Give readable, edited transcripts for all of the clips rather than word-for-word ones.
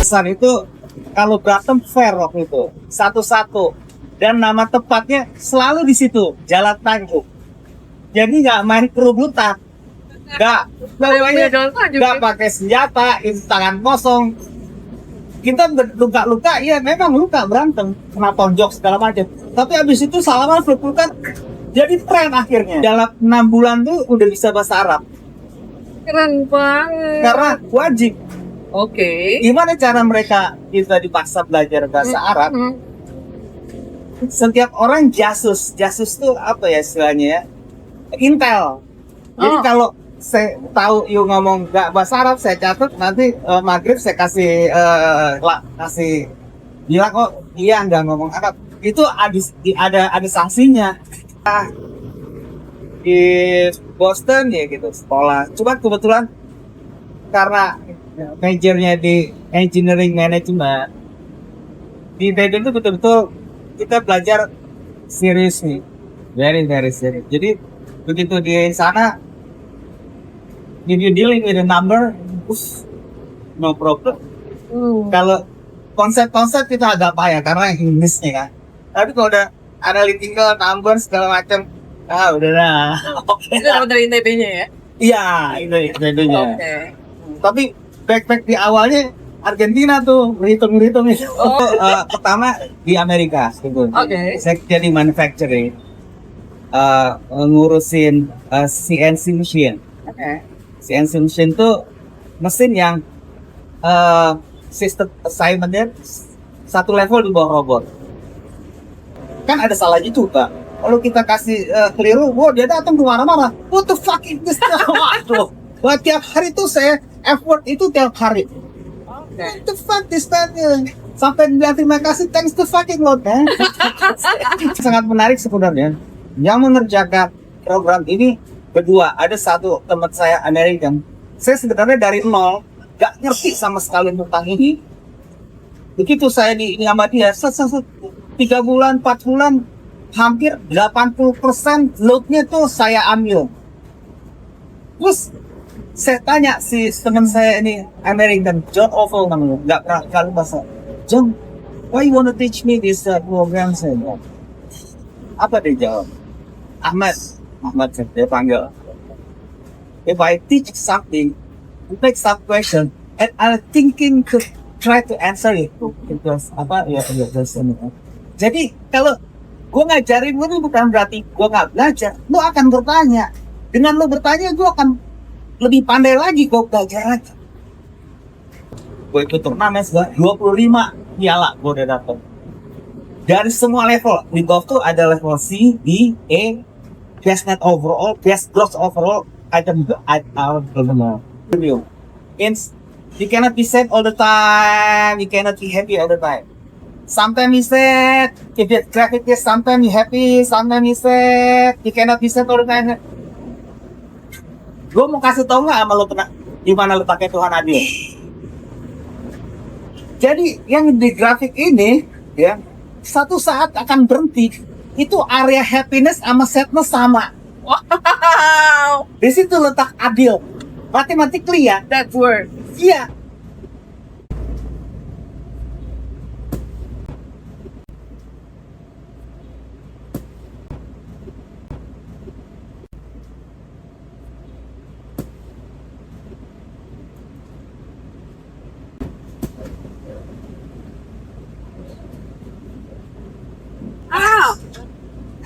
Besar itu kalau berantem fair waktu itu 1-1 dan nama tepatnya selalu di situ Jalan Tanjung. Jadi nggak main kerubutan, nggak pakai senjata, itu tangan kosong. Kita luka-luka, ya memang luka berantem, kena tonjok segala macam. Tapi abis itu salaman peluk-pelukan jadi tren akhirnya. Dalam 6 bulan tuh udah bisa bahasa Arab. Keren banget. Karena wajib. Oke. Gimana cara mereka kita dipaksa belajar bahasa Arab? Setiap orang jasus tuh apa ya istilahnya ya? Intel. Jadi kalau saya tahu you ngomong nggak bahasa Arab, saya catat nanti maghrib saya kasih bilang kok dia nggak ngomong Arab. Itu ada sanksinya. Di Boston ya gitu sekolah. Cuma kebetulan karena majornya di engineering management, di Dayton itu betul-betul kita belajar serius nih, very serious. Jadi begitu di sana, if you dealing with a number, no problem. Kalau konsep-konsep kita agak payah karena Inggrisnya kan. Tapi kalau udah analytical, number segala macam, udah lah. Itu dapat dari ITB-nya ya? Iya, itu. Tapi backpack di awalnya Argentina tuh, berhitung itu. Pertama di Amerika gitu. Saya jadi manufacturing, ngurusin CNC machine. CNC machine tuh mesin yang sistem assignment-nya satu level di bawah robot. Kan ada salahnya juga. Kalau kita kasih keliru, dia datang ke mana-mana. What the fuck is this? Waduh. Tiap hari tuh saya effort itu tiap hari. What the fuck this man? Sampai bilang terima kasih, thanks to fucking Lord, man. Sangat menarik sebenarnya. Yang mengerjakan program ini berdua. Ada satu teman saya American. Saya sebenarnya dari nol, gak ngerti sama sekali tentang ini. Begitu saya di sama dia, 3 bulan, 4 bulan, hampir 80% loadnya tuh saya ambil. Terus saya tanya si teman saya ini American, John Oval namanya, nggak pernah kali bahasa. John, why you wanna teach me this program? Saya bilang. Apa dia jawab? Ahmad dia panggil. If I teach something, make some question, and I'm thinking to try to answer it. Because apa ya? Jadi kalau gue ngajarin lu bukan berarti gue nggak belajar. Lu akan bertanya. Dengan lu bertanya, gue akan lebih pandai lagi gue belajar aja. Gue ikut turnamen 25 piala gue udah dapet. Dari semua level. Di golf tuh ada level C, D, E, best net overall, best gross overall, item means you cannot be sad all the time, you cannot be happy all the time. Sometimes you sad, if you traffic is sometimes you happy, sometimes you sad, you cannot be sad all the time. Gue mau kasih tau nggak sama lo gimana lo pakai Tuhan adil. Jadi yang di grafik ini ya satu saat akan berhenti. Itu area happiness sama sadness sama. Wow. Di situ letak adil. Mathematically ya. That word. Iya.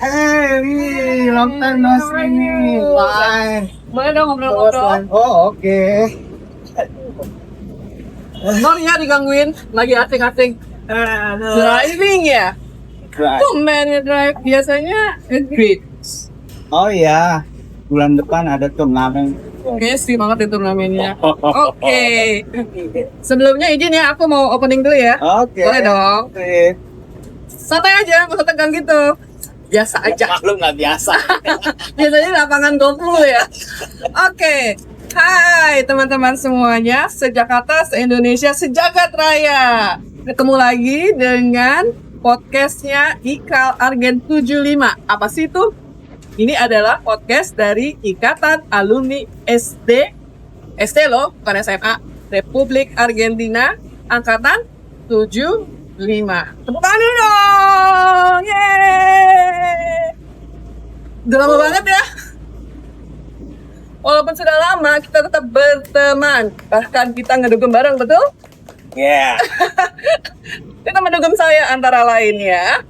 Hey, long time no see. Bye. Boleh dong ngobrol-ngobrol? Oh, oke. Sorry ya digangguin, lagi asing-asing driving ya? Man ya drive, biasanya great. Oh iya, bulan depan ada turnamen. Kayaknya seru banget di turnamennya. Oke. Sebelumnya izin ya, aku mau opening dulu ya. Oke. Boleh dong? Oke. Santai aja, gak usah tegang gitu. Biasa aja. Lu nggak biasa. Biasanya lapangan golf dulu ya. Oke. Hai teman-teman semuanya, sejakarta, se-Indonesia, sejagat raya. Ketemu lagi dengan podcastnya IKAL Argen 75. Apa sih itu? Ini adalah podcast dari Ikatan Alumni SD loh, bukan SMA, Republik Argentina, angkatan 75. Tepuk tangan dulu dong. Yeay. Udah lama banget ya. Walaupun sudah lama, kita tetap berteman. Bahkan kita ngedugem bareng, betul? Yeah. Kita mendugem saya antara lain ya.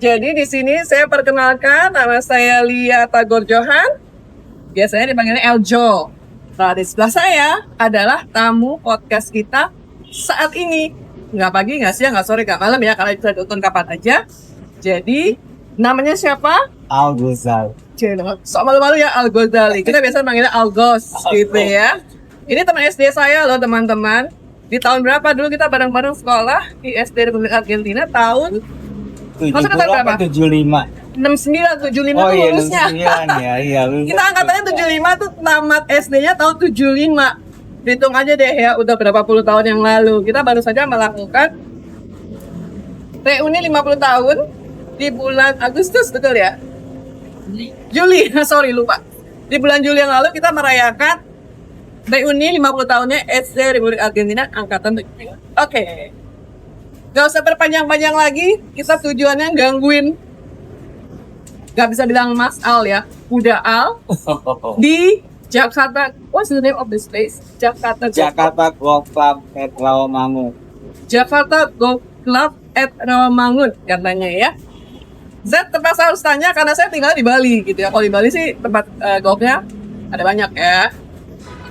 Jadi di sini saya perkenalkan, nama saya Lia Tagor Johan. Biasanya dipanggilnya Eljo. Nah, di sebelah saya adalah tamu podcast kita saat ini. Nggak pagi, nggak siang, nggak sore, nggak malam ya. Kalian bisa nonton kapan aja. Jadi, namanya siapa? Al Ghazali. Sok malu-malu ya, Al Ghazali. Kita biasa manggilnya Algos gitu ya. Ini teman SD saya loh teman-teman. Di tahun berapa dulu kita bareng-bareng sekolah di SD Republik Argentina tahun 75. 69, 75 Oh tuh iya, lulusnya. 69 ya, iya. Kita angkatannya 75 tuh tamat SD-nya tahun 75. Hitung aja deh ya, udah berapa puluh tahun yang lalu. Kita baru saja melakukan reuni 50 tahun di bulan Agustus, betul ya? Juli, sorry lupa. Di bulan Juli yang lalu kita merayakan reuni 50 tahunnya SD Republik Argentina angkatan 75. Oke. Gak usah berpanjang-panjang lagi, kita tujuannya gangguin. Gak bisa bilang Mas Al ya, udah Al di Jakarta. What's the name of this place? Jakarta Golf Club at Rawamangun. Jakarta Golf Club at Rawamangun katanya ya. Z tempat saya harus tanya karena saya tinggal di Bali gitu ya. Kalau di Bali sih tempat golfnya ada banyak ya.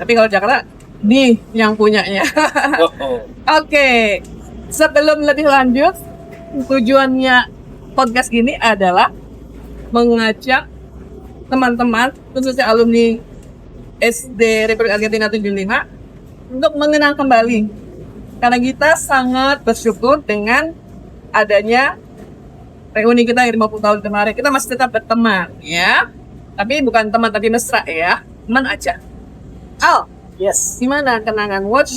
Tapi kalau Jakarta nih yang punyanya. Oke. Sebelum lebih lanjut, tujuannya podcast gini adalah mengajak teman-teman khususnya alumni SD Republik Argentina 75 untuk mengenang kembali. Karena kita sangat bersyukur dengan adanya reuni kita yang 50 tahun kemarin. Kita masih tetap berteman ya. Tapi bukan teman tapi mesra ya. Teman aja. Al, Yes. gimana kenangan? What's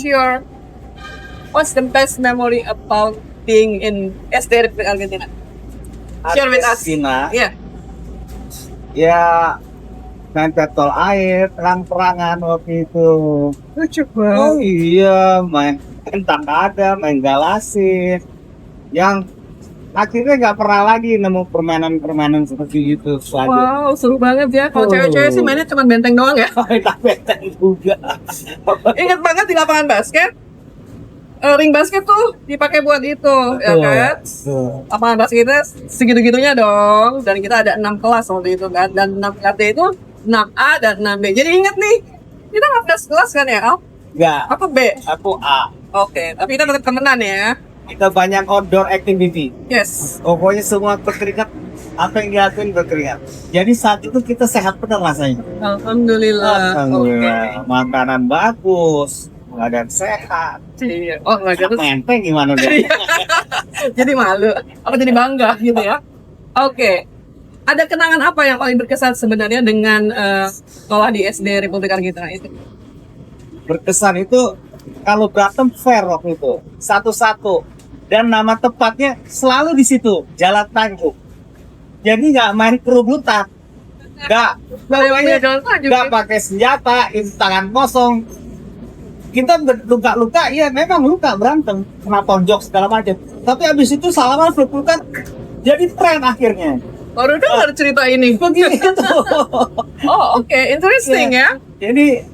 the best memory about being in SD Republik Argentina? Share with us. Argentina, Iya. ya main tol air, perang-perangan waktu itu. Lucu Oh iya, main tentang ada, main galasin. Yang akhirnya nggak pernah lagi nemu permainan-permainan seperti itu selanjutnya. Wow, seru banget ya. Kalau cewek-cewek sih mainnya cuma benteng doang ya. Kita benteng juga. Ingat banget di lapangan basket. Ring basket tuh dipakai buat itu, ya kan? Lapangan basketnya segitu-gitunya dong. Dan kita ada 6 kelas waktu itu kan. Dan 6 kelasnya itu 6A dan 6B. Jadi ingat nih, kita nggak pernah kelas kan ya, Al? Enggak, Apa B? aku A. Oke, tapi kita tetap temenan ya. Kita banyak outdoor activity. Yes. Pokoknya semua berkeringat, apa yang dilakuin berkeringat. Jadi saat itu kita sehat benar rasanya. Alhamdulillah. Alhamdulillah. Makanan bagus, badan sehat. Iya. Oh, nggak gitu. Menteng gimana deh? Jadi malu. Apa jadi bangga gitu ya? Oke. Ada kenangan apa yang paling berkesan sebenarnya dengan sekolah di SD Republik Argentina itu? Berkesan itu kalau berantem fair waktu itu, satu-satu. Dan nama tepatnya selalu di situ, Jalan Tangguh. Jadi nggak main kerubutan, nggak pakai senjata, itu tangan kosong. Kita luka-luka, ya memang luka berantem, kena tonjok segala macam. Tapi abis itu salaman peluk-pelukan, jadi tren akhirnya. Baru dengar cerita ini. Begitu. Oh, oke, interesting ya. Jadi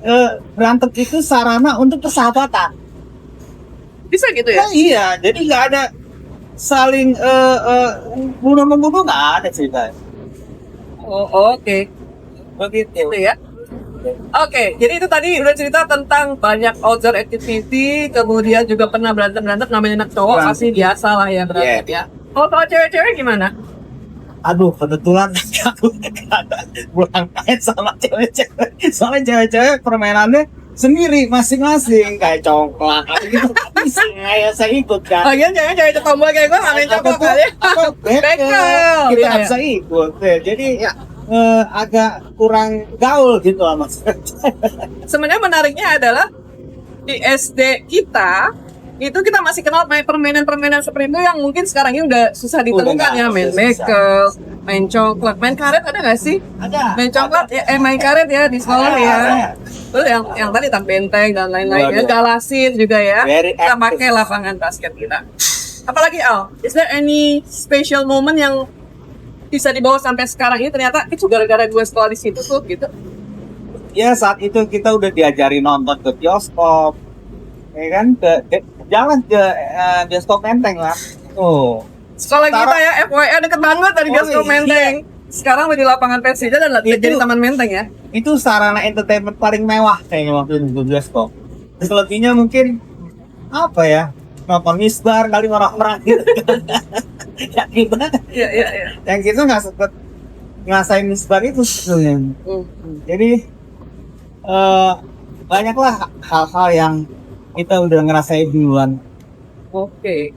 berantem itu sarana untuk persahabatan. Bisa gitu ya? Nah, iya, jadi nggak ada saling bunuh-membunuh, nggak ada cerita. Oh, oke. Begitu. Gitu ya. Oke, jadi itu tadi udah cerita tentang banyak outdoor activity, kemudian juga pernah berantem-berantem, namanya anak cowok Berantem. pasti biasa lah ya berantem ya. Kalau cewek-cewek gimana? Aduh, kebetulan aku pulang main sama cewek-cewek. Soalnya cewek-cewek permainannya sendiri masing-masing kayak congklak gitu. Bisa saya ikut kan. Lagian cewek-cewek tomboy kayak gue main coklat kali. Bekel. Kita Iya, bisa ikut. Jadi ya agak kurang gaul gitu lah mas. Sebenarnya menariknya adalah di SD kita itu kita masih kenal main permainan-permainan seperti itu yang mungkin sekarang ini udah susah ditemukan nggak, ya, main susah. bekel, main coklat, main karet ada nggak sih? Ada. Main coklat ya, main karet ya di sekolah Ada, ya. ada. Terus yang tadi tan benteng dan lain-lain ya, Ada. galasin juga ya. Very Kita active. pakai lapangan basket kita. Apalagi Al, is there any special moment yang bisa dibawa sampai sekarang ini ternyata itu gara-gara gue sekolah di situ tuh gitu. Ya saat itu kita udah diajari nonton ke bioskop, ya kan, jalan ke bioskop Menteng lah. Oh, Sekolah Sekarang- kita ya FYI deket banget dari Oh, bioskop iya. Menteng. Sekarang udah di lapangan Persija dan Itu- jadi Taman Menteng ya. itu sarana entertainment paling mewah kayaknya waktu itu di bioskop. Selebihnya mungkin apa ya? Nonton misbar kali orang-orang gitu. Ya kita Iya iya iya. yang kita nggak sempet ngerasain misbar itu sebetulnya. Jadi banyaklah hal-hal yang kita udah ngerasain duluan. Oke.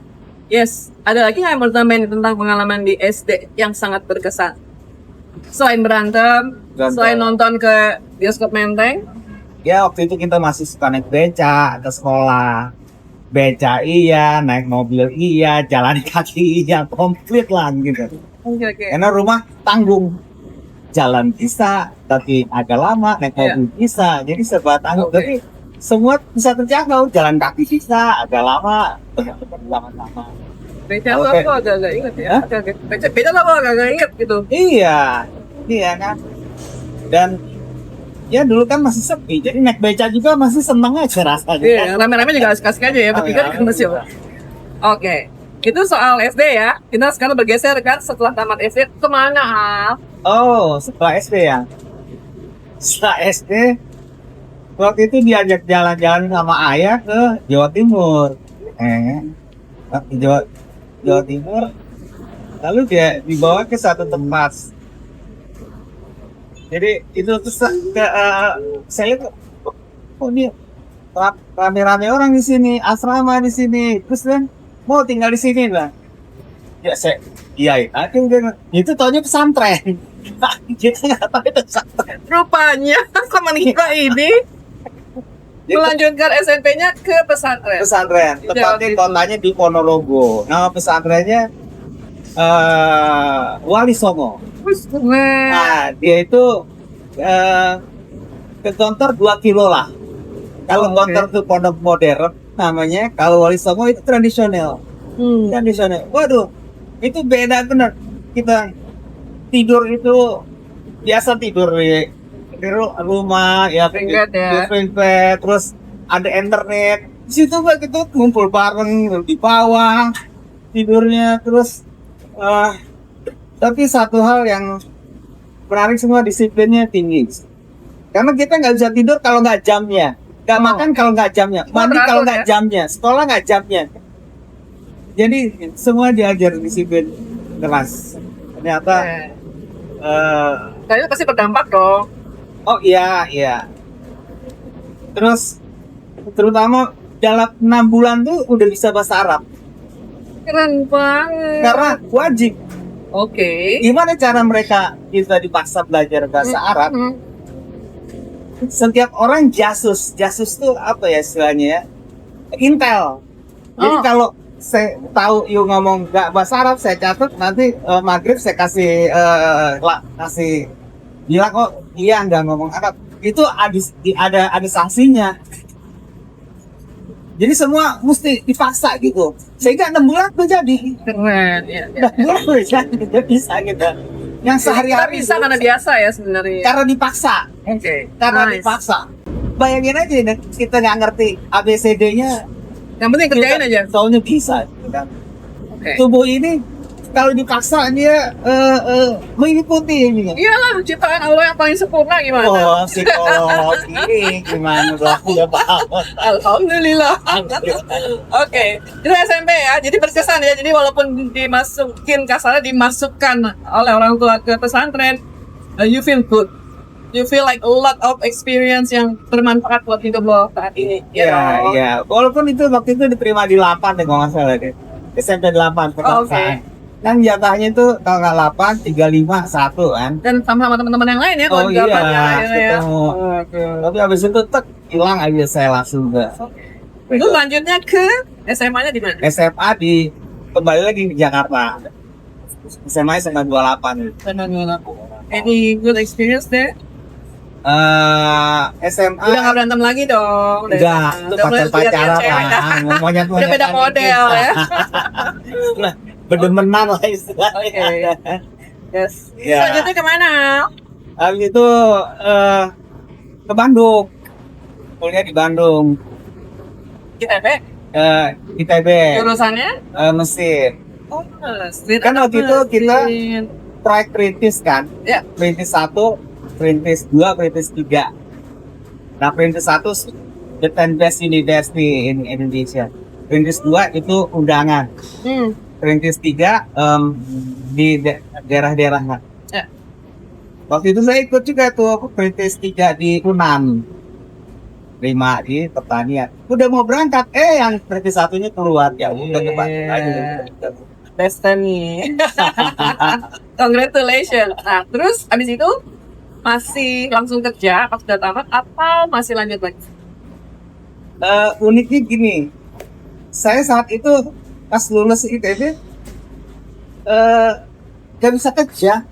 Yes, ada lagi nggak yang mau ditambahin tentang pengalaman di SD yang sangat berkesan? Selain berantem, selain nonton ke bioskop Menteng, Ya waktu itu kita masih suka naik beca ke sekolah. Beca iya, naik mobil iya, jalan kaki iya, komplit lah gitu. oke. Karena rumah tanggung, jalan bisa, tapi agak lama, naik Iya. mobil bisa, jadi serba tanggung. Oke. Tapi semua bisa terjangkau, jalan kaki bisa, agak lama, lama-lama. Beca Oke. apa agak inget ya? Hah? Oke. Beca apa agak inget gitu? Iya, iya kan. Dan ya dulu kan masih sepi, jadi naik beca juga masih seneng aja rasanya. Iya, rame-rame juga asik-asik aja ya, bertiga kan masih. Oke, itu soal SD ya. Kita sekarang bergeser kan setelah tamat SD kemana Al? Oh, setelah SD ya. Setelah SD, waktu itu diajak jalan-jalan sama ayah ke Jawa Timur. Ke Jawa Timur. Lalu dia dibawa ke satu tempat. Jadi itu terus saya lihat, oh ini rame-rame orang di sini, asrama di sini. Terus kan mau tinggal di sini lah. Ya saya iya, itu taunya pesantren. Kita nggak tahu itu pesantren. Rupanya teman kita ini Jadi melanjutkan SMP-nya ke pesantren. pesantren, Di tepatnya Jawa Timur. kotanya di Ponorogo. Nama pesantrennya Wali Songo. Nah, dia itu ke Gontor 2 kilo lah. Kalau Oh, oke. Gontor itu pondok modern namanya, kalau Wali Songo itu tradisional. Tradisional. Waduh, itu beda bener. Kita tidur itu biasa tidur di rumah ya, Ringlet ya. ringlet, terus ada internet. Di situ kita ngumpul bareng di bawah tidurnya, terus tapi satu hal yang menarik, semua disiplinnya tinggi. Karena kita nggak bisa tidur kalau nggak jamnya, nggak makan kalau nggak jamnya, mandi teratur kalau nggak ya? jamnya, sekolah nggak jamnya. Jadi semua diajar disiplin keras. Ternyata Nah, itu pasti berdampak dong. oh iya iya. Terus terutama dalam 6 bulan tuh udah bisa bahasa Arab Keren banget. karena wajib. Oke. Gimana cara mereka kita dipaksa belajar bahasa Arab? Setiap orang jasus tuh apa ya istilahnya ya? Intel. Jadi Oh. kalau saya tahu you ngomong nggak bahasa Arab, saya catat nanti maghrib saya kasih kasih bilang kok iya nggak ngomong Arab. Itu ada sanksinya. Jadi semua mesti dipaksa gitu. Sehingga 6 bulan tuh jadi. Keren. Ya, ya. 6 bulan tuh jadi bisa gitu. Yang Kita sehari-hari bisa itu karena biasa ya sebenarnya. karena dipaksa. Oke. Karena Nice. dipaksa. Bayangin aja kita nggak ngerti ABCD-nya, Yang penting kerjain aja. soalnya bisa. Gitu kan. Oke. Tubuh ini kalau dipaksa dia mengikuti ini. Iyalah ciptaan Allah yang paling sempurna gimana? Oh, psikolog ini gimana tuh aku udah paham. Alhamdulillah. Oke, itu SMP ya. Jadi berkesan ya. Jadi walaupun dimasukkan oleh orang tua ke pesantren, you feel good. You feel like a lot of experience yang bermanfaat buat hidup lo saat ini. Iya, dong? iya. Walaupun itu waktu itu diterima di 8 deh kalau nggak salah deh. SMP 8 kebangsaan. Kan jatahnya itu kalau nggak 8, 35, 1 kan. Dan sama teman-teman yang lain ya. Oh kalau iya, gambarnya, ya. ketemu. Oke. Tapi habis itu tek hilang aja saya langsung ke Itu lanjutnya ke SMA-nya di mana? SMA kembali lagi ke Jakarta. SMA 28. Any good experience there? SMA Udah nggak berantem lagi dong? enggak, itu Udah mulai pacar-pacaran lihat cewek. lah, monyet Udah beda model ya. Nah, berdemenan lah istilahnya. Oke. Yes. Ya. Selanjutnya kemana? Habis itu ke Bandung, kuliah di Bandung, ITB. ITB, Jurusannya? mesin. Oh, street Kan waktu itu kita mesin. track perintis kan, Ya. perintis 1, perintis 2, perintis 3. Nah, perintis 1 the 10 best university in Indonesia. Perintis 2 itu undangan. Hmm. Perintis 3 di daerah-daerah. Ya. Waktu itu saya ikut juga tuh perintis 3 di Unan. 5 di pertanian. Udah mau berangkat, yang perintis 1-nya keluar. Ya udah kebalik lagi. Destiny. Congratulations. Nah, terus abis itu masih langsung kerja pas udah tamat atau masih lanjut lagi? Uniknya gini, saya saat itu pas lulus ITB gak bisa kerja.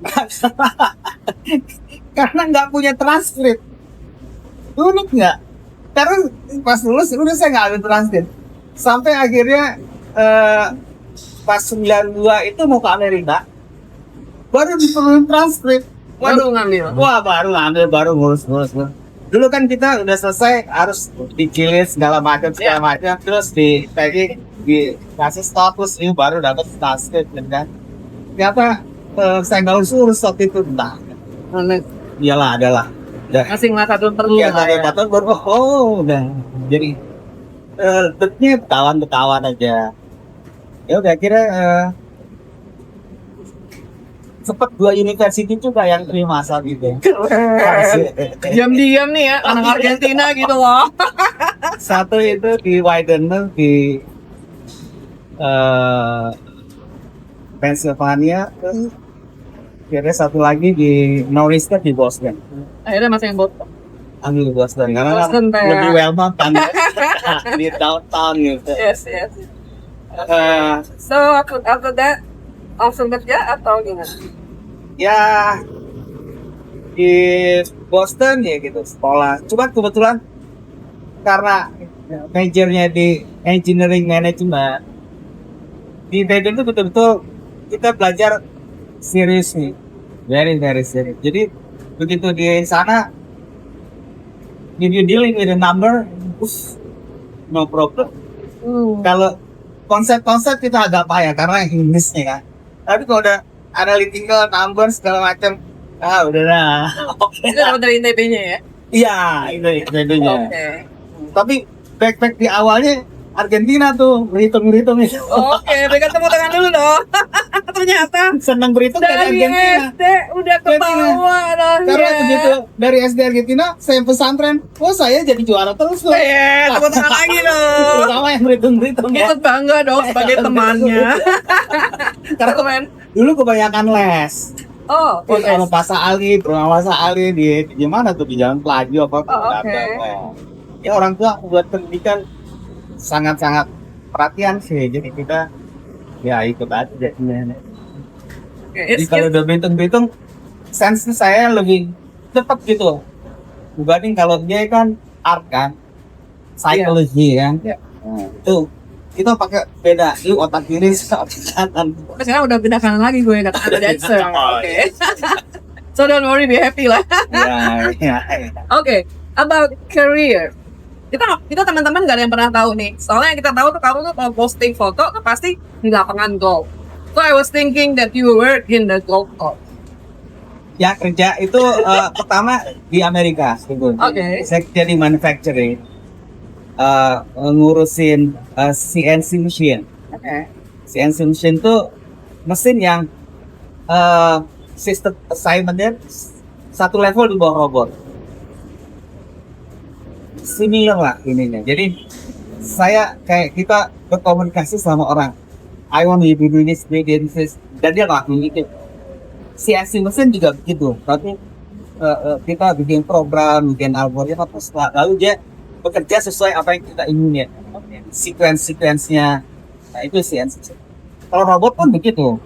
Nggak bisa. Karena nggak punya transkrip. Unik nggak? Karena pas lulus udah saya nggak ambil transkrip. Sampai akhirnya pas 92 itu mau ke Amerika, baru diperlukan transkrip. Baru ngambil. Wah, baru ngambil, baru ngurus. Dulu kan kita udah selesai, harus dicilin segala macam, terus di tagging, dikasih status, ini baru dapat transkrip kan. Ternyata saya nggak urus waktu itu, nah, iyalah adalah. Masih nggak satu perlu Iya, lah ya. baru udah. Jadi tetnya ketahuan aja. Ya udah kira sempat 2 university juga yang terima saat itu. Diam-diam nih ya, anak Argentina gitu loh. Satu itu di Widener di Pennsylvania, kira satu lagi di Norristown di Boston. Akhirnya masih yang botol. Ambil di Boston karena Boston, Pak. lebih well known kan di downtown gitu. Yes. So after that langsung kerja atau gimana? Ya di Boston ya gitu sekolah. Cuma kebetulan karena majornya di engineering management, di Biden itu betul-betul kita belajar serius nih, very serious. Jadi begitu di sana, if you dealing with a number, no problem. Kalau konsep-konsep kita agak payah karena Inggrisnya kan. Tapi kalau udah analytical, number segala macam, udah lah. Itu dapat dari ITB-nya ya? Iya, itu intinya. Oke. Tapi backpack di awalnya Argentina tuh, berhitung itu. Oke, berikan tepuk tangan dulu dong. Ternyata Senang berhitung dari dari Argentina. SD udah ketawa Karena begitu dari SD Argentina, saya pesantren, saya jadi juara terus tuh. Tepuk tangan lagi dong. Terutama yang berhitung ya. Kita bangga dong sebagai temannya. Karena dulu kebanyakan les. Oh, Terus sama Pasa Ali, Pasa Ali di mana tuh, di Jalan Pelaju apa? oke. Ya orang tua buat pendidikan sangat perhatian sih, jadi kita ya ikut aja. Jadi kalau udah berhitung sense saya lebih cepat gitu dibanding kalau dia kan art kan, psikologi kan. Nah, itu kita pakai beda, lu otak kiri sama otak kanan. Sekarang udah pindah kanan lagi gue kata ada dancer. Oke. So don't worry, be happy lah. Ya. Oke, about career. Kita teman-teman gak ada yang pernah tahu nih. Soalnya yang kita tahu tuh kamu tuh kalau posting foto tuh pasti di lapangan golf. So I was thinking that you work in the golf course. Ya kerja itu pertama di Amerika gitu. Oke. Saya kerja di manufacturing, ngurusin CNC machine. Oke. CNC machine tuh mesin yang sistem assignment-nya satu level di bawah robot. Similar lah ininya. Jadi saya kayak kita berkomunikasi sama orang. I want to do this, dan dia ngelakuin itu. CNC mesin juga begitu. Tapi kita bikin program, bikin algoritma, lalu dia bekerja sesuai apa yang kita ingin ya. Sequence-nya, nah itu CNC. Kalau robot pun begitu.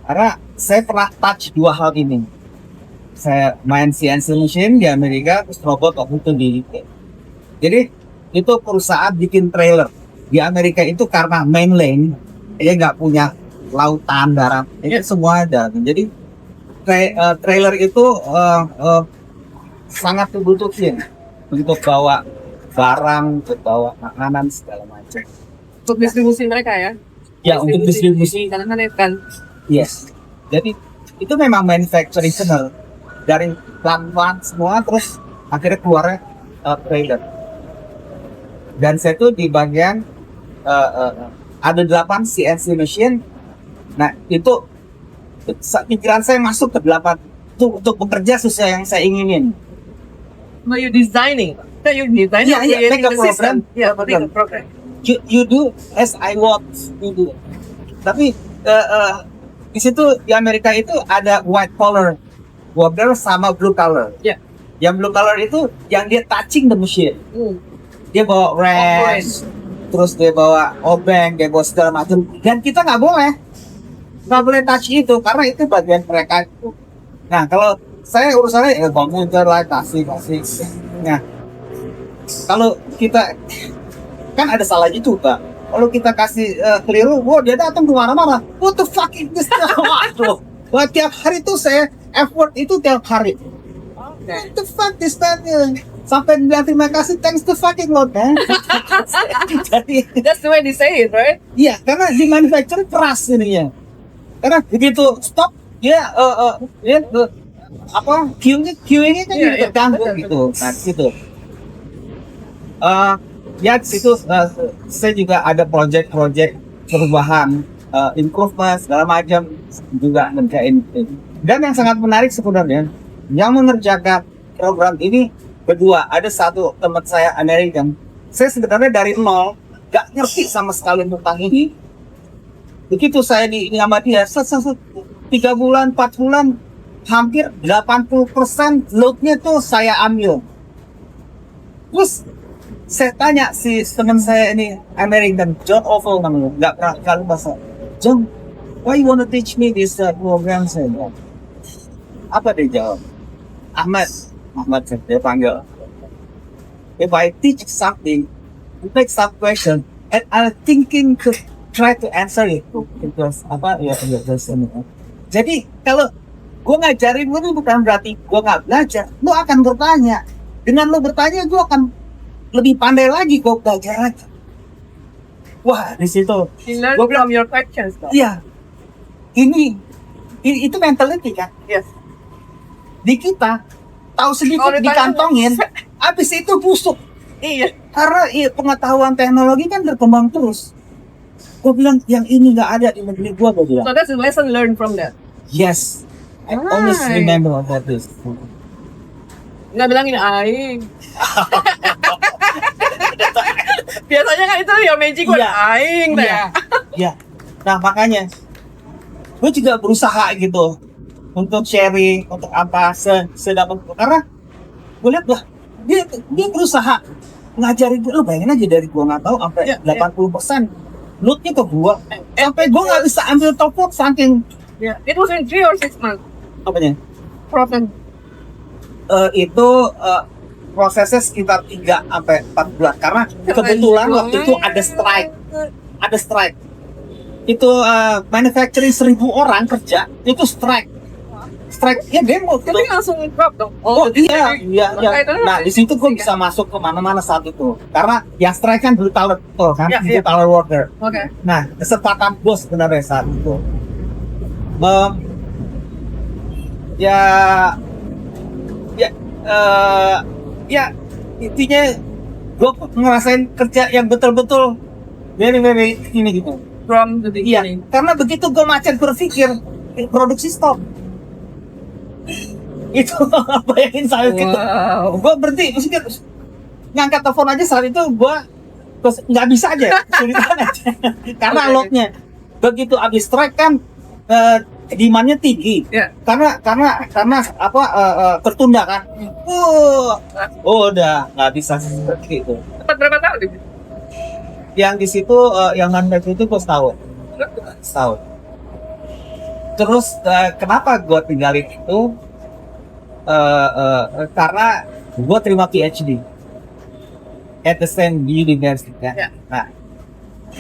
Karena saya pernah touch dua hal ini. Saya main CNC machine di Amerika, terus robot waktu itu di UK. Jadi itu perusahaan bikin trailer di Amerika itu karena mainland, dia nggak punya lautan darat, itu semua ada. Jadi trailer itu sangat dibutuhin untuk bawa barang, untuk bawa makanan segala macam. Untuk distribusi mereka ya? Ya, untuk distribusi. Karena kan Yes. Jadi itu memang manufacturing channel dari pelan-pelan semua, terus akhirnya keluarnya trailer. Dan saya tuh di bagian ada 8 CNC machine. Nah itu pikiran saya masuk ke 8 untuk bekerja sesuai yang saya inginin. But you designing. Kan you design. Yeah, make a program. Yeah, make a program. You do as I want you do. Tapi di situ di Amerika itu ada white collar worker sama blue collar. Ya. Yang blue collar itu yang dia touching the machine. Dia bawa wrench, terus dia bawa obeng, dia bawa segala macam. Dan kita nggak boleh touch itu karena itu bagian mereka itu. Nah kalau saya urusannya komputer lah, kasih. Nah kalau kita kan ada salah gitu Pak. Kalau kita kasih keliru, dia datang kemana-mana. What the fuck is this? Waduh, wah, tiap hari tuh saya effort itu tiap hari. What the fuck is that? Sampai bilang terima kasih, thanks to fucking Lord. Jadi, That's the way they say it, right? iya, karena di manufacturing keras ininya. Karena begitu stop, dia queuing-nya kan jadi terganggu gitu. Nah, gitu. Ya di situ saya juga ada project perubahan, improvement segala macam juga ngerjain. Dan yang sangat menarik sebenarnya yang mengerjakan program ini berdua, ada satu teman saya American. Saya sebenarnya dari nol gak ngerti sama sekali tentang ini. Begitu saya di sama dia 3 bulan 4 bulan hampir 80% loadnya tuh saya ambil. Terus saya tanya si teman saya ini American, John Oval namanya, nggak pernah kali bahasa. John, why you wanna teach me this program? Saya bilang. Apa dia jawab? Ahmad dia panggil. If I teach something, make some question, and I'm thinking to try to answer it. Because apa ya? Jadi kalau gue ngajarin lu bukan berarti gue nggak belajar. Lu akan bertanya. Dengan lu bertanya, gue akan lebih pandai lagi kok belajar aja. Wah di situ. You learn from your questions. Iya. Ini itu mentality kan. Yes. Di kita tahu sedikit dikantongin, habis itu busuk. Iya. Karena pengetahuan teknologi kan berkembang terus. Gue bilang yang ini nggak ada di negeri gue bilang. So that's a lesson learned from that. Yes. I always remember about this. Nggak bilangin aing. Biasanya kan itu ya magic word aing deh. Iya. Nah makanya gue juga berusaha gitu untuk sharing, untuk apa sedapat karena gue lihat lah dia berusaha ngajarin gue. Lo bayangin aja dari gue nggak tahu sampai 80% loadnya ke gue sampai gue nggak bisa ambil topok saking. It was in 3 or 6 months. Apanya? Proses. Itu prosesnya sekitar 3 sampai 4 bulan karena kebetulan waktu itu ada strike itu manufacturing 1.000 orang kerja itu strike ya demo tapi langsung drop dong. Iya. Nah di situ gue bisa masuk ke mana-mana saat itu karena yang strike kan blue collar kan blue collar worker. Nah kesempatan bos sebenarnya saat itu ya intinya gue ngerasain kerja yang betul-betul very ini gitu From the beginning. Karena begitu gue macet berpikir produksi stop itu bayangin saya gitu. Gue berhenti ngangkat telepon aja saat itu gue nggak bisa aja sulitan aja karena loadnya begitu abis strike kan demandnya tinggi karena apa tertunda kan udah nggak bisa seperti itu. Berapa tahun? Yang di situ yang handbag itu gue setahun. setahun. Terus kenapa gue tinggalin itu? Karena gue terima PhD at the same university kan. Ya. Nah,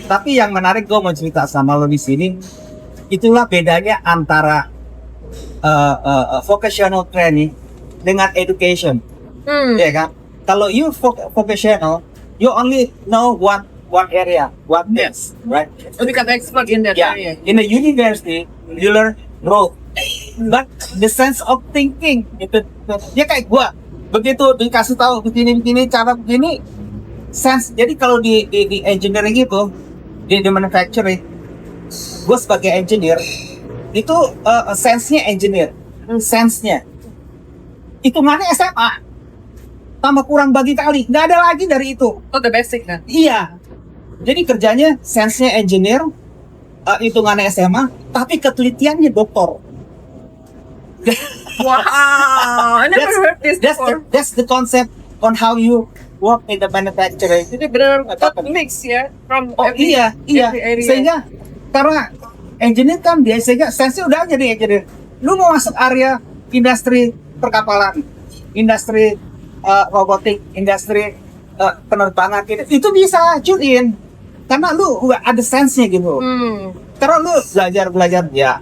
tapi yang menarik gue mau cerita sama lo di sini, itulah bedanya antara vocational training dengan education, ya kan? Kalau you vocational, you only know one area, one things, right? You become expert in that Yeah, area. in the university you learn rote, but the sense of thinking itu ya kayak gua begitu dikasih tahu begini cara begini sense. Jadi kalau di engineering itu di manufacturing, gua sebagai engineer itu sense-nya engineer, sense-nya hitungannya SMA tambah kurang bagi kali, nggak ada lagi dari itu. Oh, the basic kan? Iya. Jadi kerjanya sense-nya engineer, hitungannya SMA, tapi ketelitiannya doktor. Wow, I never heard this before. That's the concept on how you work in the manufacturing. Jadi benar mix ya from Oh iya. every area. Sehingga karena engineer kan biasanya sense-nya udah jadi engineer. Lu mau masuk area industri perkapalan, industri robotik, industri penerbangan itu bisa tune in. Karena lu udah ada sense-nya gitu. Karena lu belajar ya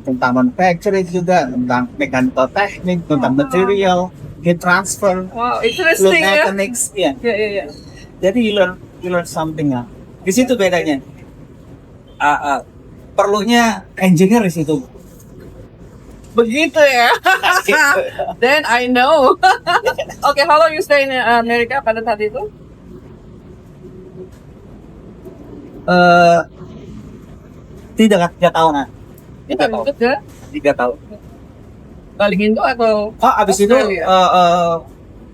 tentang manufacturing juga, tentang mechanical teknik, tentang material, heat transfer, Wow, fluid interesting ya. mechanics, ya. Ya. Jadi you learn something ya. Di situ bedanya. Perlunya engineer di situ. Begitu ya. Then I know. Okay, how long you stay in America pada saat itu? Tidak 3 tahunan. Itu ikut ya? 3 tahun. Balik Indo atau? Oh, abis itu Australia?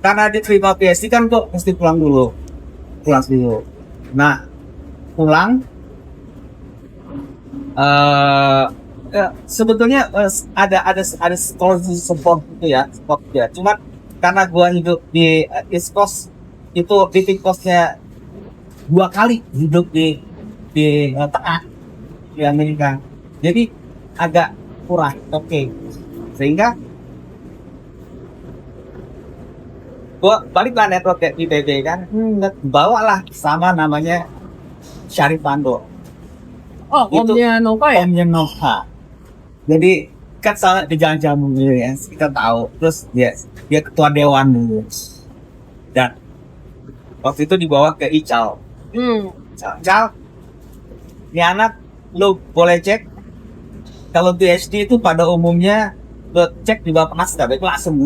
karena diterima PhD kan kok mesti pulang dulu. Nah, pulang sebetulnya ada support gitu ya, support ya. Cuma karena gua hidup di East Coast, itu living cost-nya 2 kali hidup di tengah di Amerika. Jadi agak kurang oke. Sehingga gua baliklah network kayak di ITB kan, bawalah sama namanya Syarif Pando. Oh, Itu omnya Nova ya? Omnya Nova. Jadi kan sama di Jalan Jamu gitu ya, kita tahu. Terus dia ketua dewan dulu. Dan waktu itu dibawa ke Ical. Ical, ini anak lu boleh cek. Kalau PhD itu pada umumnya lu cek di Bappenas, tapi itu langsung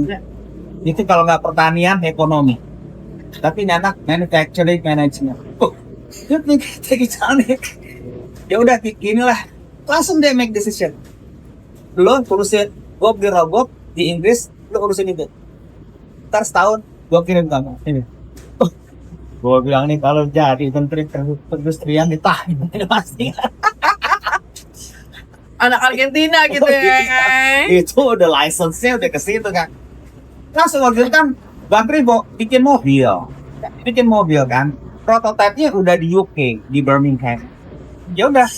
itu kalau nggak pertanian, ekonomi. Tapi ini anak manufacturing management. Oh, dia pikir Ical nih. Ya udah inilah, langsung dia make decision. Lo urusin, gue beli robot di Inggris, lo urusin itu. Ntar setahun gue kirim kamu ini. Gue bilang nih kalau jadi menteri perindustrian ditahan pasti. Anak Argentina gitu ya. Itu udah license-nya udah ke situ kan. Langsung waktu itu kan Bang Tri bikin mobil kan. Prototipenya udah di UK, di Birmingham. Ya udah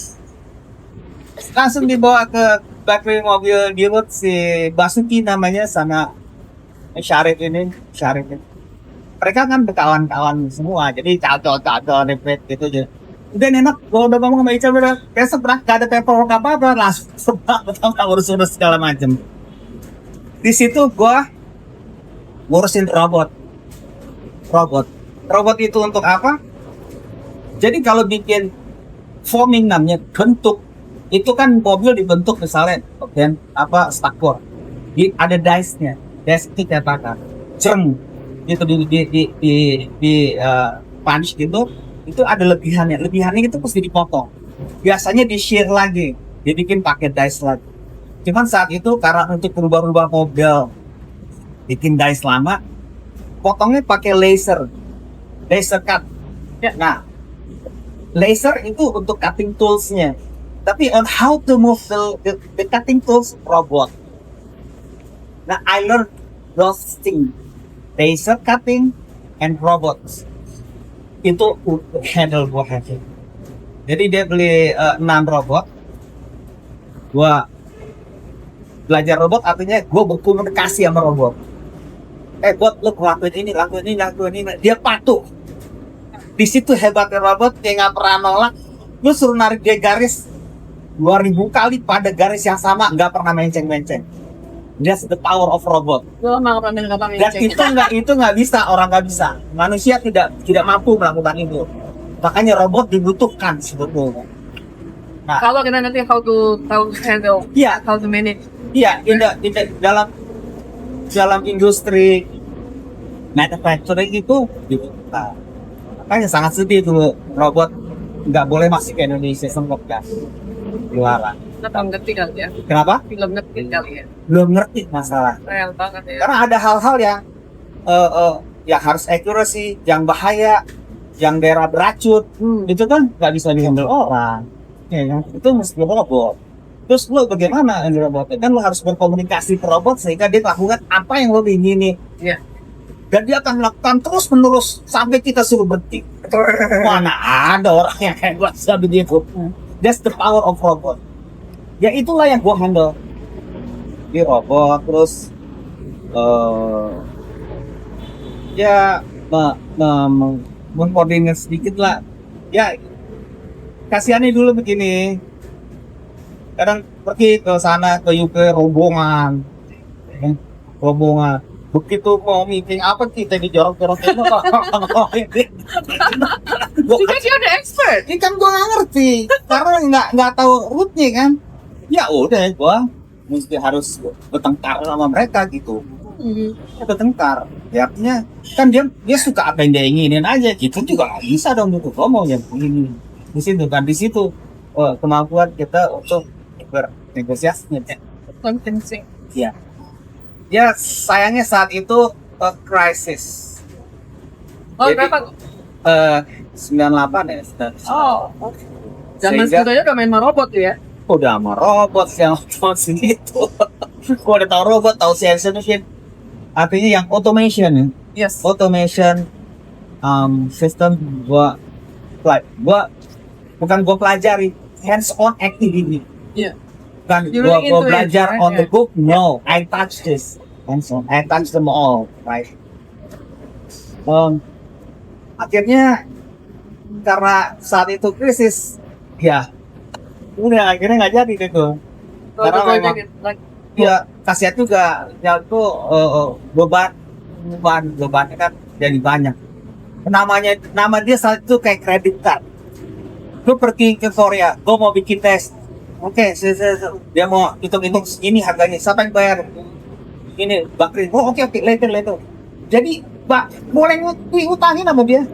langsung dibawa ke factory mobil di road si Basuki namanya sama Syarif ini. Mereka kan berkawan-kawan semua, jadi cacol repet gitu aja. Udah enak, gua udah ngomong sama Ica udah besok gak ada paperwork apa-apa, langsung sebab urus segala macem. Di situ gua ngurusin robot itu untuk apa? Jadi kalau bikin forming namanya bentuk itu kan mobil dibentuk misalnya dan stakbor ada dice-nya, dice kita bakar cereng itu di punch gitu, itu ada lebihannya itu mesti dipotong, biasanya di shear lagi dibikin pakai dice lagi. Cuman saat itu karena untuk berubah mobil bikin dice lama, potongnya pakai laser cut ya. Nah, laser itu untuk cutting tools-nya. Tapi on how to move the cutting tools robot. Nah, I learned those things. Laser cutting and robots. Itu handle buat hacker. Jadi dia beli 6 robot. Gua belajar robot artinya gue berkomunikasi sama robot. Bot, lu lakuin ini. Dia patuh. Di situ hebatnya robot, dia nggak pernah nolak. Lu suruh narik dia garis 2000 kali pada garis yang sama, nggak pernah menceng-menceng. That's the power of robot. Lo nggak pernah dengar kata Dan itu nggak bisa, orang nggak bisa. Manusia tidak mampu melakukan itu. Makanya robot dibutuhkan sebetulnya. Kalau kita nanti how to handle, Iya. how to manage. Iya, dalam industri manufacturing itu dibutuhkan. Makanya sangat sedih tuh robot nggak boleh masuk ke Indonesia, sempat kan dilarang. Kita belum ngerti kali ya. Kenapa? Belum ngerti kali ya. Belum ngerti masalah. Real banget ya. Karena ada hal-hal yang harus accuracy, yang bahaya, yang daerah beracun, itu kan nggak bisa dihandle orang. Ya kan? Itu mesti robot. Terus lo bagaimana handle robotnya? Kan lo harus berkomunikasi ke robot sehingga dia lakukan apa yang lo ingini. Iya. Dan dia akan melakukan terus-menerus sampai kita suruh berhenti. Mana ada orang yang hebat seperti itu. That's the power of robot. Ya itulah yang gua handle di robot. Terus ya mengkoordinir sedikit lah. Ya kasihannya dulu begini, kadang pergi ke sana ke UK rombongan, begitu mau meeting apa kita dijorok-jorok itu Because you're the expert. ini kan gua nggak ngerti karena nggak tahu rootnya kan. Ya udah gua mesti harus bertengkar sama mereka gitu. Bertengkar ya artinya kan dia suka apa yang dia inginin aja gitu, juga nggak bisa dong gitu. Gua mau yang begini di situ kemampuan kita untuk bernegosiasi. Convincing. Ya sayangnya saat itu krisis. Oh, Jadi, berapa? 98 ya. Oh, oke. Zaman Sehingga- segitu aja udah main sama robot ya? Udah sama robot yang tahun itu. Gua udah tahu robot, tahu CNC machine. Artinya yang automation ya. Yes. Automation system gua bukan gua pelajari, hands on activity. Iya. Bukan You gua really into it, belajar right? on the Yeah. book. No, I touch this hands on. I touch them all, right? Akhirnya karena saat itu krisis, ya udah akhirnya nggak jadi gitu. Karena memang ya kasihan juga ya itu bebannya kan jadi banyak. Nama dia saat itu kayak credit card. Lu pergi ke Korea, gua mau bikin tes. Oke, dia mau hitung-hitung ini harganya, siapa yang bayar? Ini Bakri. Oh oke, later. Jadi boleh diutangin sama dia.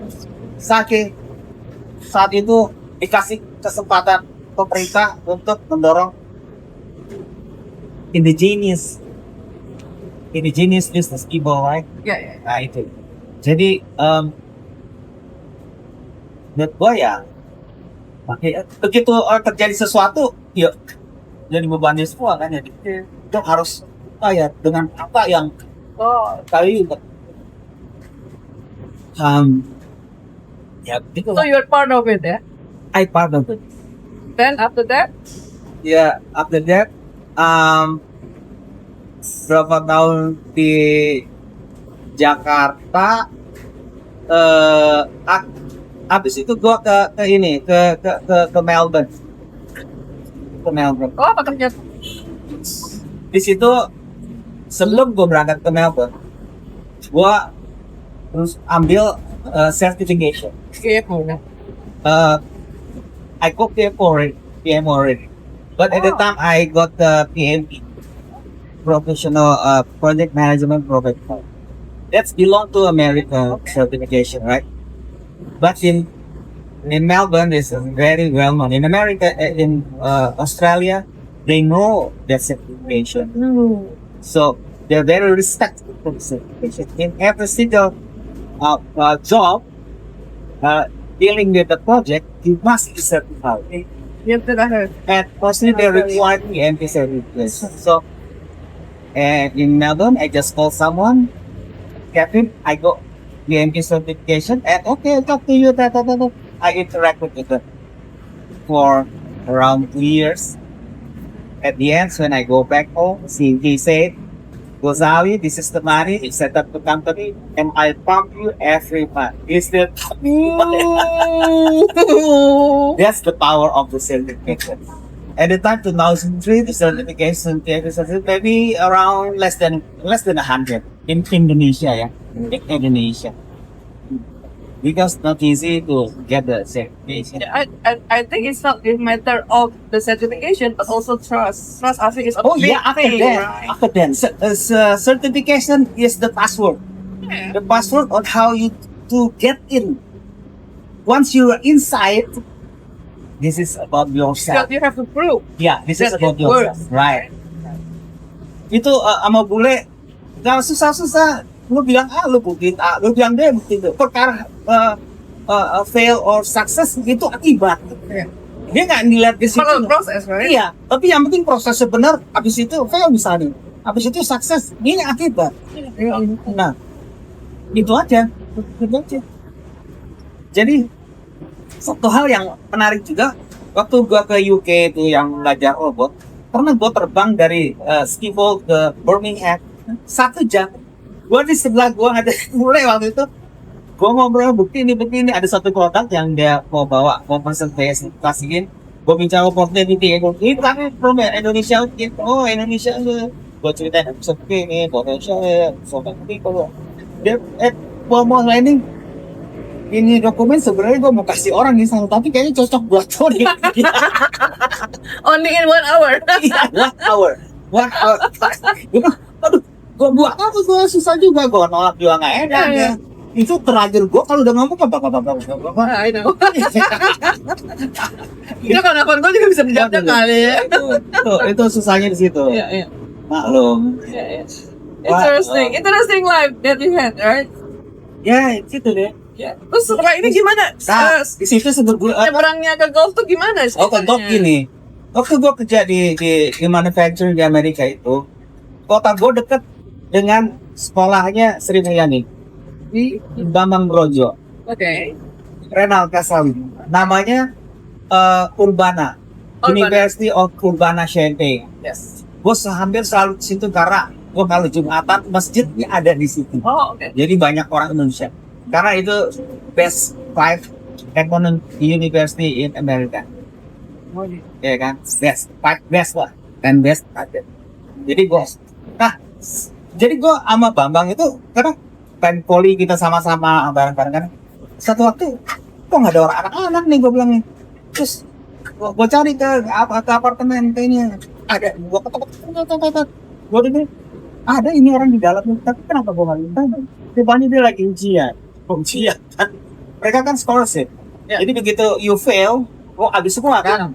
Saat itu dikasih kesempatan pemerintah untuk mendorong indigenous business people, right? Ya. Nah itu. Jadi menurut gua ya begitu terjadi sesuatu, ya jadi bebannya semua kan ya. Itu harus ya dengan apa yang kali ya gitu. So you're part of it ya? I part of it. Then after that? Ya after that berapa tahun di Jakarta, habis itu gua ke Melbourne. Oh, apa kerja? Di situ sebelum gua berangkat ke Melbourne, gua terus ambil certification. I got PM already, but at the time I got the PMP, professional project management professional. That's belong to America certification, right? But in Melbourne, it's very well known. In America, in Australia, they know that certification. So they're very respectful for the certification. In every single job dealing with the project, you must be certified. Yes, I heard. And mostly they require the MP certification. So, and in Melbourne, I just called someone, Kevin, I got the MP certification, and okay, I'll talk to you. I interact with them. for around 2 years. At the end, when I go back home, he said, Gozali, this is the money, you set up the company, and I pump you every month. Is that that's the power of the certification. At the time 2003, the certification maybe around less than 100 in Indonesia, yeah, in Indonesia. Because not easy to get the certification. I think it's not a matter of the certification, but also trust. Trust, I think, is a Oh big yeah, after thing, that, right? after that, certification is the password. Yeah. The password on how you to get in. Once you are inside, this is about yourself. Because you have to prove. Yeah, this is that about it yourself. works. Right. Itu sama bule, gak susah-susah. Lu bilang A, lu buktiin A. Lu bilang B, buktiin B. Perkara fail or success itu akibat. Yeah. Dia nggak dilihat di situ. Part of the process, right? Iya, tapi yang penting prosesnya benar. Habis itu fail misalnya. Habis itu sukses. Ini akibat. Nah, itu aja. Itu aja. Jadi satu hal yang menarik juga, waktu gua ke UK itu yang belajar robot, pernah gua terbang dari Schiphol ke Birmingham 1 jam. Gua di sebelah gua ada mulai waktu itu. Gua ngobrol bukti ini ada satu produk yang dia mau bawa, mau presentasiin. Gua bincang opportunity, ini kan from Indonesia, oh Indonesia, gua ceritain seperti ini, potensial, seperti kalau dia mau landing. Ini dokumen sebenarnya gue mau kasih orang nih sana, tapi kayaknya cocok buat Tony. Only in 1 hour. Iya, 1 hour. Gue bilang, aduh, gue buat apa? Gue susah juga, gue nolak juga nggak enak ya. Itu terakhir gue kalau udah ngomong apa? I know. Itu kalau nelfon gue juga bisa dijawabnya kali ya. Itu susahnya di situ. Iya. Maklum. Yeah. Interesting life that you had, right? Ya, itu deh. Ya. Terus setelah ini gimana? Nah, di situ sebetulnya Nyebrangnya ke golf tuh gimana sih? oh kentok gini. Waktu gue kerja di manufacturing di Amerika itu, kota gue deket dengan sekolahnya Sri Mulyani di Bambang Brojo, Oke. Renal Kasali. Namanya Urbana, University of Urbana Champaign. Yes. Gue hampir selalu di situ karena gue kalau Jumatan masjidnya ada di situ. Oh, oke. Jadi banyak orang Indonesia. Karena itu best 5 economic university in America. Ya kan, best lah, dan best ada. Jadi bos. Nah, jadi gue sama Bambang itu karena poli kita sama-sama bareng-bareng kan. Satu waktu kok nggak ada orang anak-anak nih gue bilangnya. Terus gue cari ke apartemen kayaknya ada. Gue ketok. Gue dengar ada ini orang di dalam, tapi kenapa gue nggak minta? Rupanya dia lagi ujian kan. Mereka kan scholarship. Ya. Jadi begitu you fail, habis semua kan.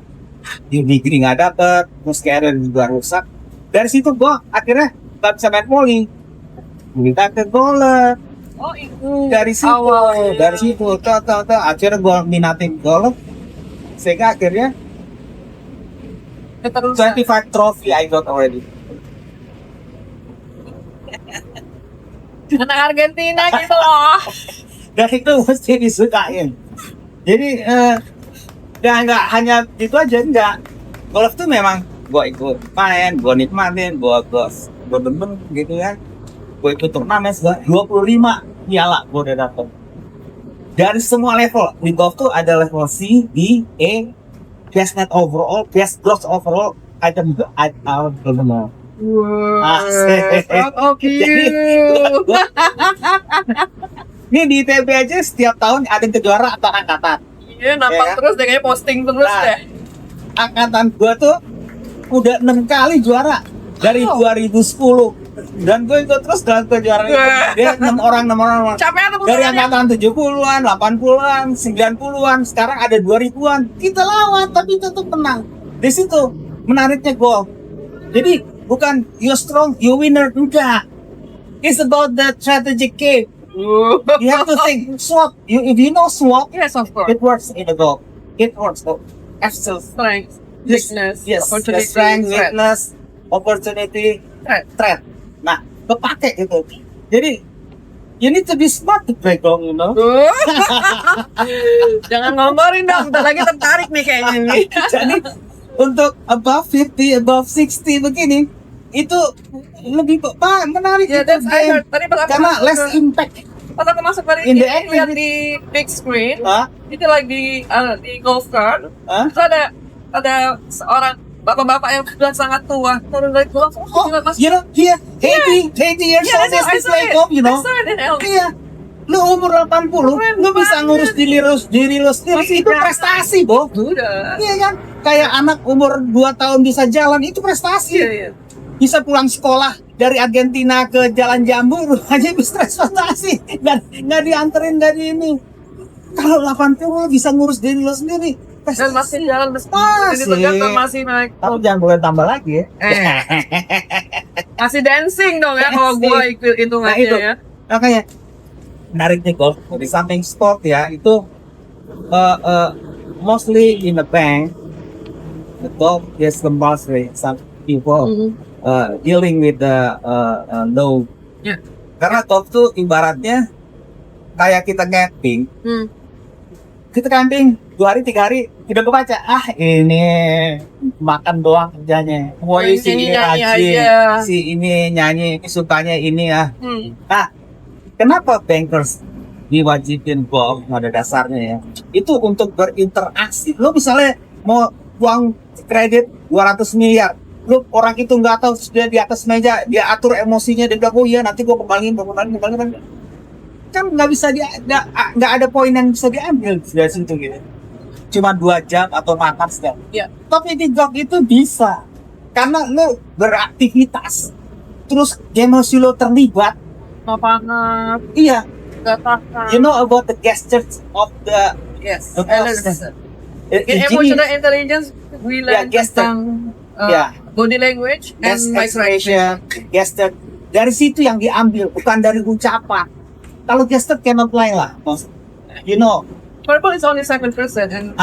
Di degree nggak dapet, terus career juga rusak. Dari situ gua akhirnya nggak bisa main volley, minta ke golf. Oh, itu Dari situ, awalnya. akhirnya gua minatin golf, sehingga akhirnya keterusan. 25 trophy I got already. Anak Argentina gitu loh. Dan itu mesti disukain. Jadi nggak hanya itu aja, enggak. Golf tuh memang gua ikut main, gua nikmatin, gua demen gitu kan. Gua ikut turnamen 25 piala gua udah dapet. Dari semua level di golf tuh ada level C, D, E, best net overall, best gross overall, item belum. Wow. Asik. Proud of you. Ini di ITB aja setiap tahun ada yang kejuara atau angkatan. Iya, nampak Ya. terus deh, kayak posting terus Nah. deh. Angkatan gua tuh udah 6 kali juara dari Wow. 2010 dan gue ikut terus dalam kejuaraan itu. Dia 6 orang. Capek atau Dari angkatan 70-an, 80-an, 90-an, sekarang ada 2000-an. Kita lawan tapi tetap menang. Di situ menariknya gol. Jadi bukan you strong, you winner, enggak. It's about the strategic game. You have to think SWOT. If you know SWOT, Yes, of course. it works in the golf. It works. Absolutely. Strength, weakness, Yes, opportunity, the strength, threat. weakness, opportunity, Threat. threat. Nah, kepake gitu. Jadi You need to be smart to play golf, you know. Jangan ngomongin dong, bentar lagi tertarik nih kayaknya nih. Jadi untuk above 50, above 60 begini itu lebih menarik Ya, itu that's I heard. Tadi pas aku karena masuk less impact. pas aku masuk tadi In the lihat di big screen, Hah? itu lagi di golf cart. Hah? Terus ada seorang bapak-bapak yang sudah sangat tua turun dari golf. Oh, gila, Mas. you know, here 80 years Yeah, old is I this saw play it. golf, you I know. saw it in LA. Iya. Lu umur 80, lu bisa ngurus diri lu sendiri. Masih Itu berapa? prestasi, Bo. Udah. Iya kan? Kayak anak umur 2 tahun bisa jalan, itu prestasi. Iya, iya. Bisa pulang sekolah dari Argentina ke Jalan Jambu aja bisa prestasi. Dan nggak dianterin dari ini. Kalau 80 lu bisa ngurus diri lu sendiri. Dan masih jalan Masih. Jadi ternyata masih naik. Tapi jangan boleh tambah lagi ya. Masih dancing dong ya kalau Dancing. gua ikut hitungannya Nah, itu. ya. Makanya menarik nih golf di samping sport ya itu mostly in the bank. The golf is compulsory. Some people dealing with the low. Ya. Karena golf tuh ibaratnya kayak kita camping. Kita camping 2 hari 3 hari tidak kebaca. Ah ini makan doang kerjanya. Woi si ini nyanyi rajin, aja. si ini nyanyi, ini sukanya ini ya. Nah, kenapa bankers diwajibin golf pada dasarnya ya? Itu untuk berinteraksi. Lo misalnya mau uang kredit 200 miliar, lo orang itu nggak tahu sudah di atas meja, dia atur emosinya, dia bilang oh iya nanti gua kembaliin. Kan nggak bisa nggak ada poin yang bisa diambil dari situ gitu. Cuma 2 jam atau makan sedang. Iya. Tapi di golf itu bisa karena lo beraktivitas, terus emosi lo terlibat. Papangan, Iya, gatakan. you know about the gestures of the Yes. of I the- learned. eh, In emotional intelligence, we learn gesture. tentang Ya. body language and Gest- microexpression. expression, gesture dari situ yang diambil, bukan dari ucapan. Kalau gesture cannot lie lah, you know. Purple is only 7% and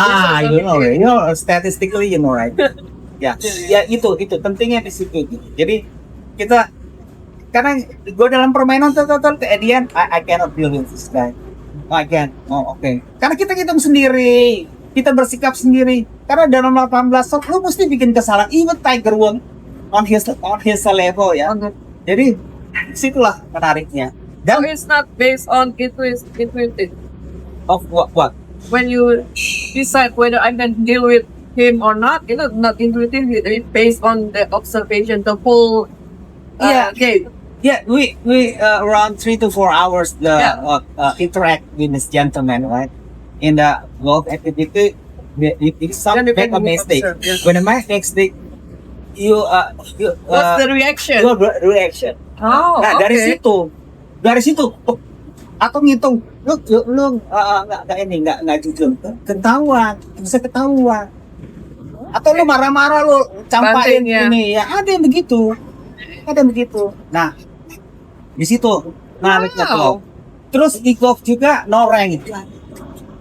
You know, statistically you know right. ya itu pentingnya di situ. Jadi kita karena gue dalam permainan total ke Edian, I cannot deal with this guy. I can. Oh oke. Karena kita hitung sendiri, kita bersikap sendiri. Karena dalam 18 shot lu mesti bikin kesalahan. Even Tiger Woods on his level ya. Jadi situlah menariknya. So Dan it's not based on intuitive. of what? When you decide whether I can deal with him or not, not intuitive. It's based on the observation, the full Yeah. game. Yeah, we around 3 to 4 hours interact with this gentleman, right? In the golf activity, if some Then you make a can mistake. observe, yeah. When I make mistake, you What's the reaction? your reaction. Oh, Nah, okay. dari situ, atau ngitung, lu nggak jujur, ketahuan, bisa ketahuan. Atau lu marah-marah lu campain Banting, ya. ini, ya ada yang begitu. Nah, di situ nariknya Wow. golf. Terus di golf juga no rank.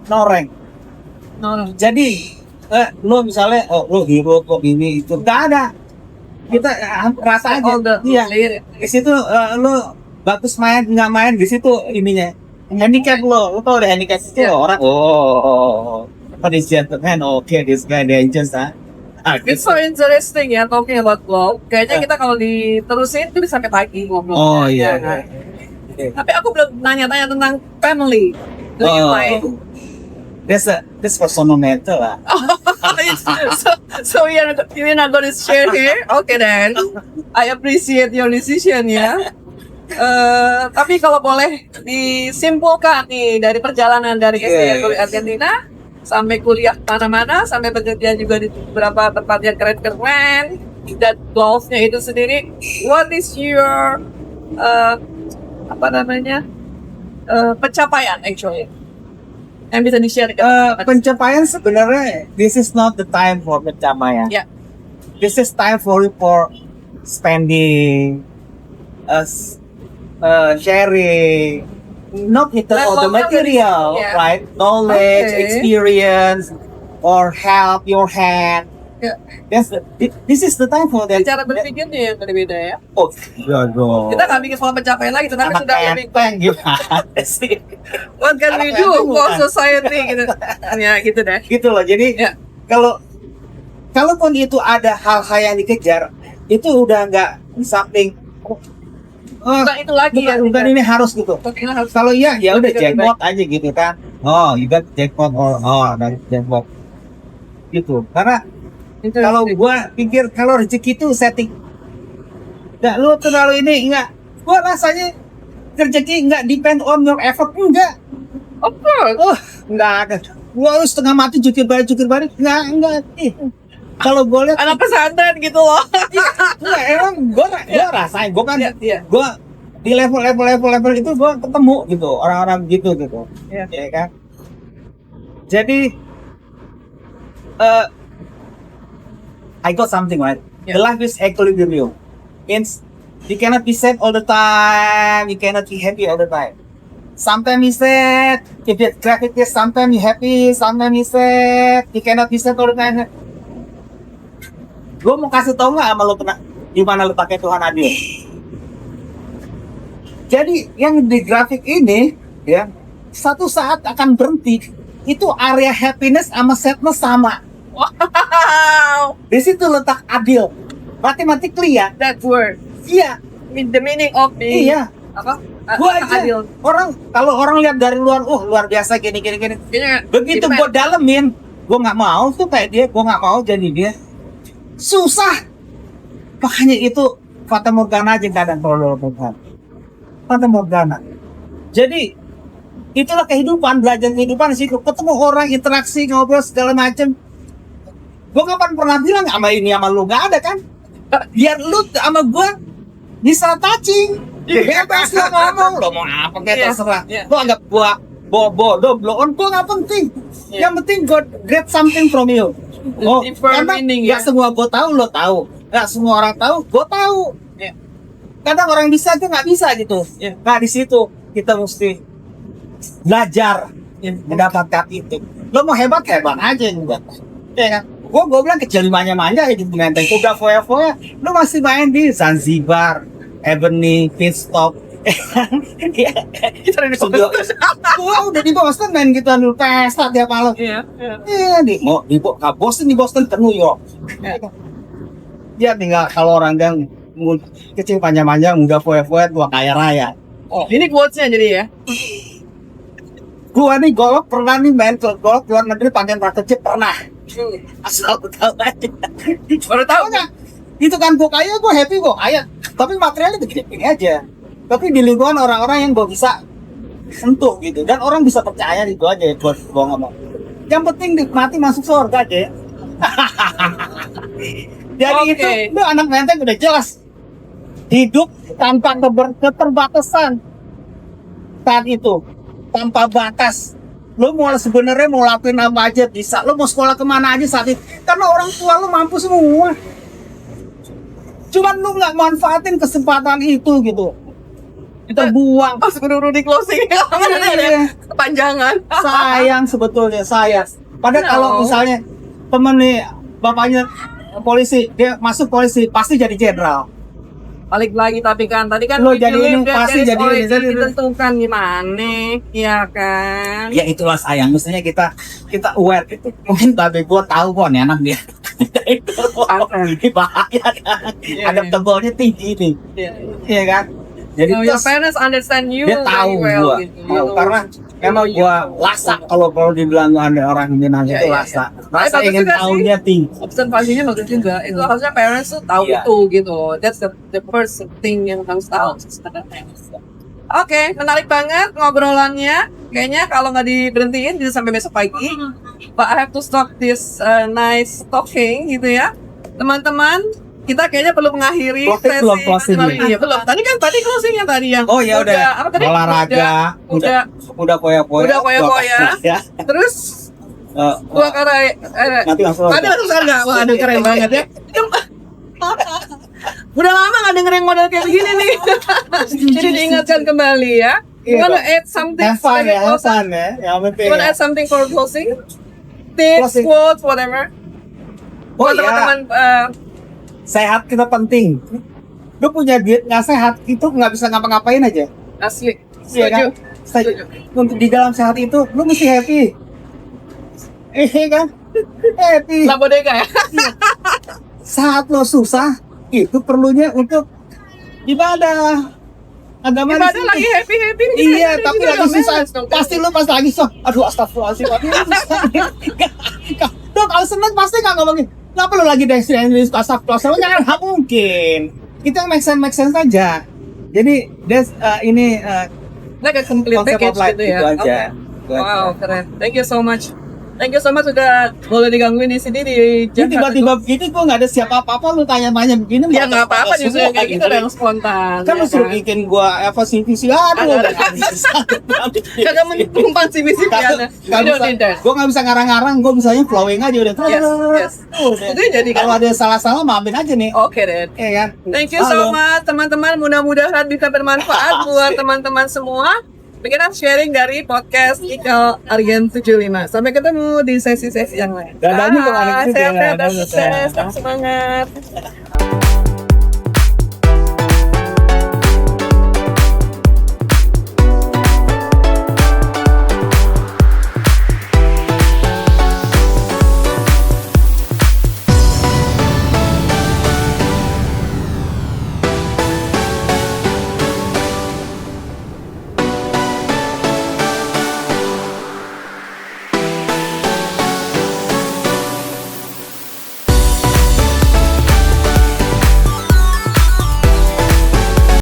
No. Jadi lu misalnya, lu hero kok ini itu nggak ada. Kita rasa aja. All the Iya. layer. Di situ lu bagus main nggak main di situ ininya handicap lu tau deh handicap itu Yeah. orang this gentleman okay this guy dangerous It's so interesting ya talking about golf. Kayaknya kita kalau diterusin itu bisa sampai pagi ngobrol. oh iya Ya. Tapi aku belum nanya-tanya tentang family. Do you mind? this personal matter lah. So you're not going to share here? Okay then. I appreciate your decision ya. Tapi kalau boleh disimpulkan nih dari perjalanan dari SD ke Argentina sampai kuliah mana-mana sampai bekerja juga di beberapa tempat yang keren-keren dan golfnya itu sendiri, what is your pencapaian actually yang bisa di-share? Pencapaian sebenarnya this is not the time for pencapaian. Yeah. This is time for spending sharing, not all the material, Yeah. right? Knowledge, Okay. experience, or help your hand. Ya. This is the time for that. Cara berpikirnya yang berbeda ya. Oh, iya dong. Kita nggak bikin soal pencapaian lagi, tapi Anak sudah lebih enteng gimana sih? what can we Anak do enteng for bukan. society gitu. Ya gitu deh. Gitu loh. Jadi Ya. kalaupun itu ada hal-hal yang dikejar, itu udah nggak something. Bukan itu lagi ya. Bukan ini harus gitu. Bukan harus. Kalau iya ya udah Lebih jackpot aja gitu kan. Oh, you got jackpot dan jackpot. Gitu. Karena kalau gua pikir kalau rezeki itu setting. Nggak lu terlalu ini enggak. Gua rasanya rezeki enggak depend on your effort enggak. Of course. Oh, enggak ada. Gua harus setengah mati jukir balik enggak. Kalau gua lihat Anak pesantren gitu loh. enggak, emang gua rasain gua kan Iya. gua di level itu gua ketemu gitu orang-orang gitu Iya. ya kan. Jadi I got something right. Yeah. The life is equilibrium. Means you cannot be sad all the time. You cannot be happy all the time. Sometimes you sad. If it's graphic, sometimes you happy. Sometimes you sad. You cannot be sad all the time. Gue mau kasih tau nggak sama lo di mana letaknya Tuhan adil. Jadi yang di grafik ini ya satu saat akan berhenti. Itu area happiness sama sadness sama. Wow. Di situ letak adil. Mathematically ya. That word. Iya. The meaning of being Iya. apa? Gua aja. Adil. Kalau orang lihat dari luar, luar biasa gini. Kayaknya Begitu depend. gue dalemin, gue nggak mau tuh kayak dia, gue nggak mau jadi dia. Susah. Makanya itu Fata Morgana aja kadang kalau Tuhan. Fata Morgana. Jadi itulah kehidupan, belajar kehidupan di situ. Ketemu orang, interaksi, ngobrol segala macem. Gue kapan pernah bilang sama ini sama lu nggak ada kan? Biar lu sama gue bisa touching. Bebas lo ngomong, lo mau apa kayak Iya, terserah. iya. Lo anggap gue bodoh, blow on gue nggak penting. Iya. Yang penting gue get something from you. Oh, Deeper karena meaning, nggak ya. semua gue tahu, lo tahu. Nggak semua orang tahu, gue tahu. Iya. Kadang orang bisa tuh nggak bisa gitu. Iya. Nah di situ kita mesti belajar mendapatkan itu. Lo mau hebat aja juga. Ya kan? Gue bilang kecil manja hidup menteng. Udah foya-foya, lo masih main di Zanzibar, Ebony, Pitstop. Kita udah di Studio. Gua udah di Boston main gitu anu pesta tiap malam. Iya. Di Boston ke New York. Dia tinggal kalau orang yang kecil panjang-panjang, muda foya-foya, tua kaya raya. Oh, ini quotes-nya jadi ya. Gua nih golf pernah nih main ke golf luar negeri pakai kecil pernah. Asal tahu aja. Baru tahu Nggak, itu kan gua kaya, gua happy, gua kaya. Tapi materialnya begini-begini aja. Tapi di lingkungan orang-orang yang gua bisa sentuh gitu. Dan orang bisa percaya itu aja buat gua ngomong. Yang penting mati masuk surga aja. Jadi Oke. itu anak menteng udah jelas. Hidup tanpa keterbatasan. Saat itu tanpa batas. Lo mau sebenarnya mau lakuin apa aja bisa. Lo mau sekolah kemana aja saat itu. Karena orang tua lo mampu semua. Cuman lo nggak manfaatin kesempatan itu gitu. Kita buang. pas guru di closing Iya. kepanjangan. Sayang sebetulnya sayang. Padahal No. kalau misalnya temen nih bapaknya polisi, dia masuk polisi pasti jadi jenderal. Balik lagi tapi kan tadi kan Lo we jadi believe ini, that pasti there is jadi ini, already jadi- ditentukan gimana, ya kan? Ya itulah sayang. Mestinya kita aware gitu. Mungkin tapi gue tahu kok nih anak dia. Ini bahaya kan. Iya, Adaptable-nya tinggi nih. Iya. Iya kan? Jadi So, your terus parents understand you dia tahu very well gua. gitu. You Tahu, know. karena emang you gua know. lasak kalau dibilang ada orang Minang Iya, itu iya, lasak. iya. Rasa Bagus ingin juga sih. tahunya tinggi. Observasinya bagus juga. Itu harusnya parents tuh tahu Iya. itu gitu. That's the first thing yang harus tahu sebenarnya. Oke, menarik banget ngobrolannya. Kayaknya kalau nggak diberhentiin bisa sampai besok pagi. But I have to stop this nice talking gitu ya. Teman-teman, kita kayaknya perlu mengakhiri Closing belum, closing malam ya? ini. Ya, belum. Tadi closingnya tadi yang Oh ya udah. apa tadi? Olahraga, udah poya-poya. Udah poya-poya. Ya. Terus gua kata Nanti langsung. tadi langsung surga. Wah, aduh keren banget ya. Udah lama gak dengerin model kayak begini nih. Jadi diingatkan kembali ya. You Iya, wanna Pak. add something? Have fun sebagai ya, have closing? fun ya. Yang penting You wanna ya. add something for closing? Tips, Closing. quotes, whatever. Oh iya, teman-teman sehat kita penting. Lu punya diet nggak sehat itu nggak bisa ngapa-ngapain aja. asli. Iya kan? Setuju. Untuk di dalam sehat itu lu mesti happy. Kan? Happy. La bodega ya. Saat lo susah itu perlunya untuk ibadah. Agama Ibadah lagi happy-happy. Iya, tapi lagi susah. Pasti lu pas lagi susah. Aduh, astagfirullahaladzim. Tuh kalau seneng pasti nggak ngomongin. Kenapa lu lagi destinasi astagfirullahaladzim? Jangan, nggak mungkin. Kita make sense aja. Jadi, ini Like a complete konsep package of life gitu ya. itu aja. Oke. Itu aja. Wow, keren. Thank you so much. Thank you so much sudah boleh digangguin di sini di Ini Jakarta. tiba-tiba begini gue nggak ada siapa apa-apa lu tanya-tanya begini. Ya nggak apa-apa justru semua kayak gitu yang spontan. Kan ya lu suruh bikin gua apa sih visi aduh. Kagak menumpang sih misi piana. Gue nggak bisa ngarang-ngarang, gue misalnya flowing aja udah. Yes. Itu jadi kan. Kalau ada salah-salah maafin aja nih. Oke deh. Iya kan? Thank you so much teman-teman. Mudah-mudahan bisa bermanfaat buat teman-teman semua. Bikinan sharing dari podcast Ikal Argen 75. Sampai ketemu di sesi-sesi yang lain. Dadah nih, Bang Alex. Sehat-sehat dan Dadah. sukses. Semangat.